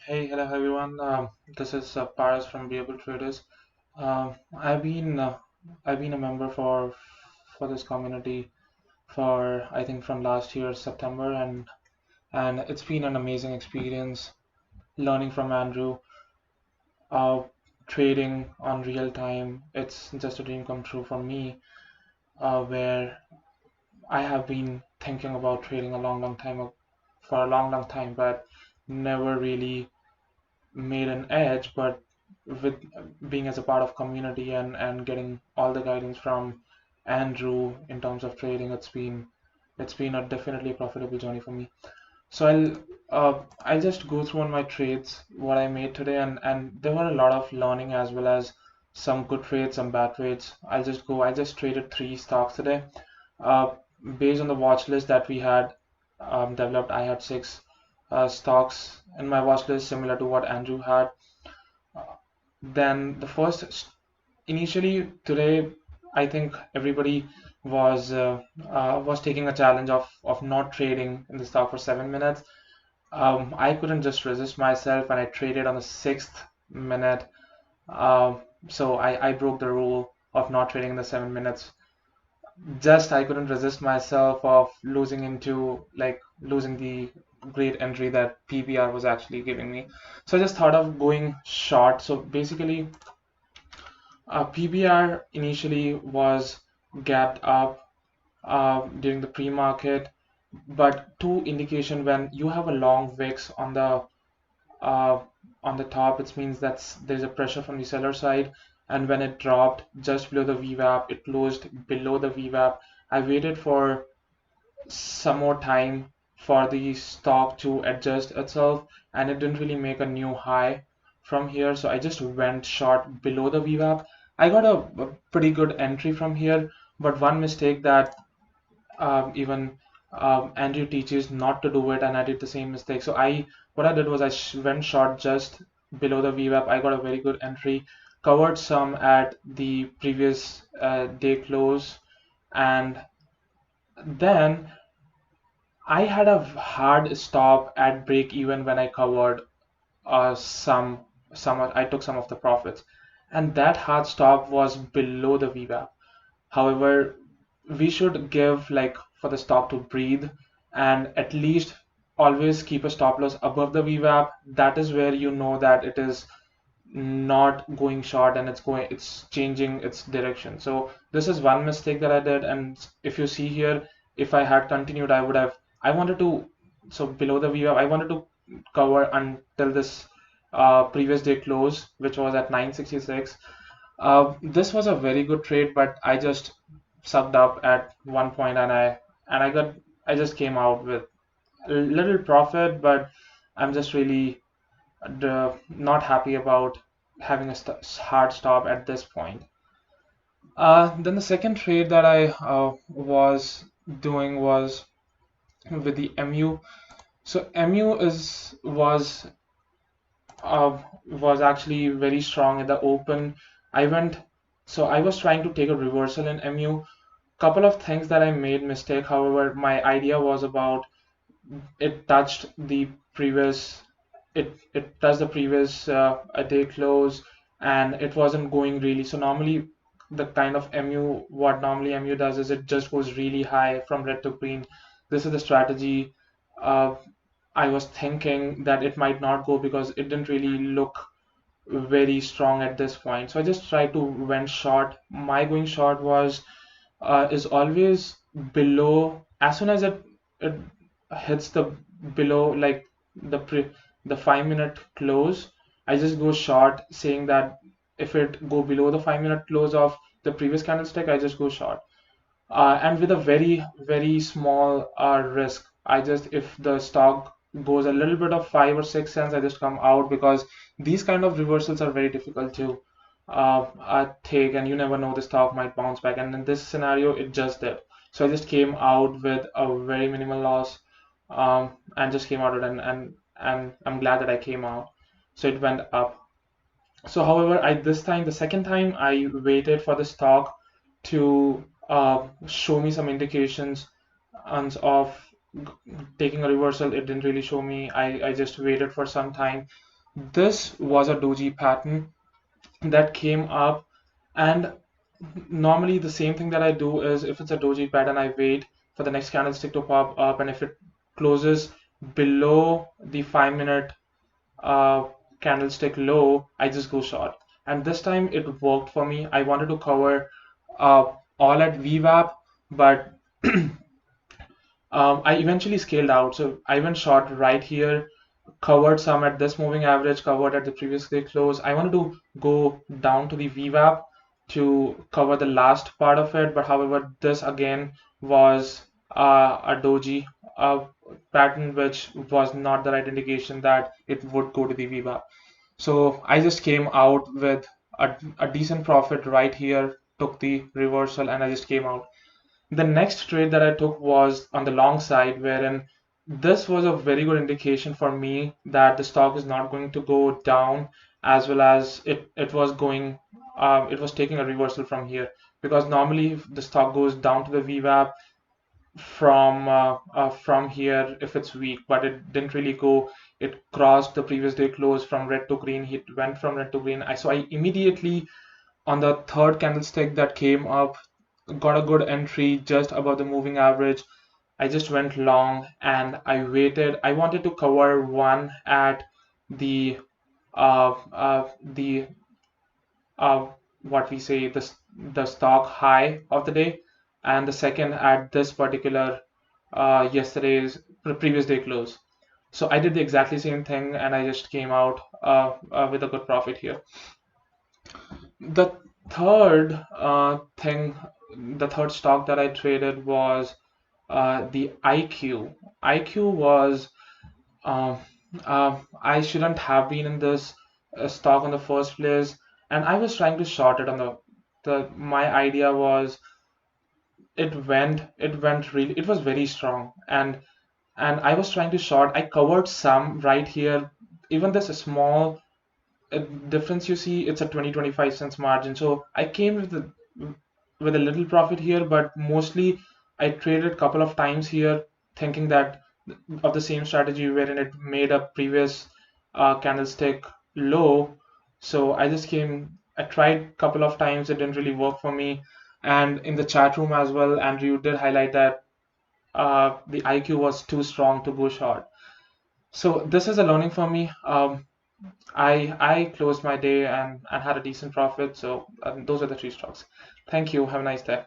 Hello everyone. This is Paras from BBT Traders. Um, I've been uh, I've been a member for this community for I think from last year September, and it's been an amazing experience learning from Andrew. Uh, Trading on real time. It's just a dream come true for me. Where I have been thinking about trading for a long time, but never really made an edge, but with being as a part of community and getting all the guidance from Andrew in terms of trading, it's been a definitely profitable journey for me. So I'll just go through on my trades what I made today, and there were a lot of learning as well as some good trades, some bad trades. I just traded three stocks today. Uh, Based on the watch list that we had developed, I had six stocks in my watch list, similar to what Andrew had. Then the first, initially today, I think everybody was taking a challenge of not trading in the stock for 7 minutes. I couldn't just resist myself, and I traded on the sixth minute. So I broke the rule of not trading in the 7 minutes. Just I couldn't resist myself of losing the great entry that PBR was actually giving me. So I just thought of going short. So basically, PBR initially was gapped up during the pre-market, but two indication when you have a long VIX uh, on the top, it means that there's a pressure from the seller side. And when it dropped just below the VWAP, it closed below the VWAP. I waited for some more time for the stock to adjust itself, and it didn't really make a new high from here, so I just went short below the VWAP. I got a pretty good entry from here, but one mistake that even Andrew teaches not to do it, and I did the same mistake. So what I did was went short just below the VWAP. I got a very good entry, covered some at the previous day close, and then I had a hard stop at break even when I covered I took some of the profits, and that hard stop was below the VWAP. However, we should give like for the stop to breathe and at least always keep a stop loss above the VWAP. That is where you know that it is not going short and it's changing its direction. So this is one mistake that I did, and if you see here, if I had continued, I wanted to, so below the VWAP I wanted to cover until this previous day close, which was at 966. This was a very good trade, but I just sucked up at one point, and I just came out with a little profit, but I'm just really not happy about having a hard stop at this point. Then the second trade that I was doing was with the MU. So MU was actually very strong in the open. I went so I was trying to take a reversal in MU. Couple of things that I made mistake. However, my idea was about it touched the previous it touched the previous a day close, and it wasn't going really. So normally the kind of what normally MU does is it just goes really high from red to green. This is the strategy. uh, I was thinking that it might not go because it didn't really look very strong at this point, so I just tried to went short. My going short was is always below. As soon as it hits the below, like the 5 minute close, I just go short, saying that if it go below the 5 minute close of the previous candlestick, I just go short. And with a very small risk. I just, if the stock goes a little bit of 5 or 6 cents, I just come out, because these kind of reversals are very difficult to take, and you never know, the stock might bounce back, and in this scenario it just did. So I just came out with a very minimal loss, and just came out of it, and I'm glad that I came out. So it went up. So, however, the second time, I waited for the stock to show me some indications of taking a reversal. It didn't really show me. I just waited for some time. This was a doji pattern that came up, and normally the same thing that I do is, if it's a doji pattern, I wait for the next candlestick to pop up, and if it closes below the 5 minute uh, candlestick low, I just go short. And this time it worked for me. I wanted to cover all at VWAP, but I eventually scaled out. So I went short right here, covered some at this moving average, covered at the previous day close. I wanted to go down to the VWAP to cover the last part of it, but however, this again was a doji uh, pattern, which was not the right indication that it would go to the VWAP. So I just came out with a decent profit right here, took the reversal, and I just came out. The next trade that I took was on the long side, wherein this was a very good indication for me that the stock is not going to go down, as well as it was going, it was taking a reversal from here, because normally if the stock goes down to the VWAP from here if it's weak, but it didn't really go. It crossed the previous day close from red to green. It went from red to green. So I immediately, on the third candlestick that came up, got a good entry just above the moving average. I just went long and I waited. I wanted to cover one at the the uh, what we say, the stock high of the day, and the second at this particular yesterday's previous day close. So I did the exactly same thing, and I just came out with a good profit here. The third the third stock that I traded was the IQ. IQ was uh, I shouldn't have been in this stock in the first place, and I was trying to short it on the my idea was, it went really, it was very strong, and I was trying to short. I covered some right here. Even this small difference you see, it's a 20-25 cents margin. So I came with a little profit here, but mostly I traded a couple of times here, thinking that of the same strategy wherein it made a previous candlestick low. So I tried a couple of times, it didn't really work for me. And in the chat room as well, Andrew did highlight that the IQ was too strong to go short. So this is a learning for me. I closed my day and had a decent profit. So those are the three stocks. Thank you. Have a nice day.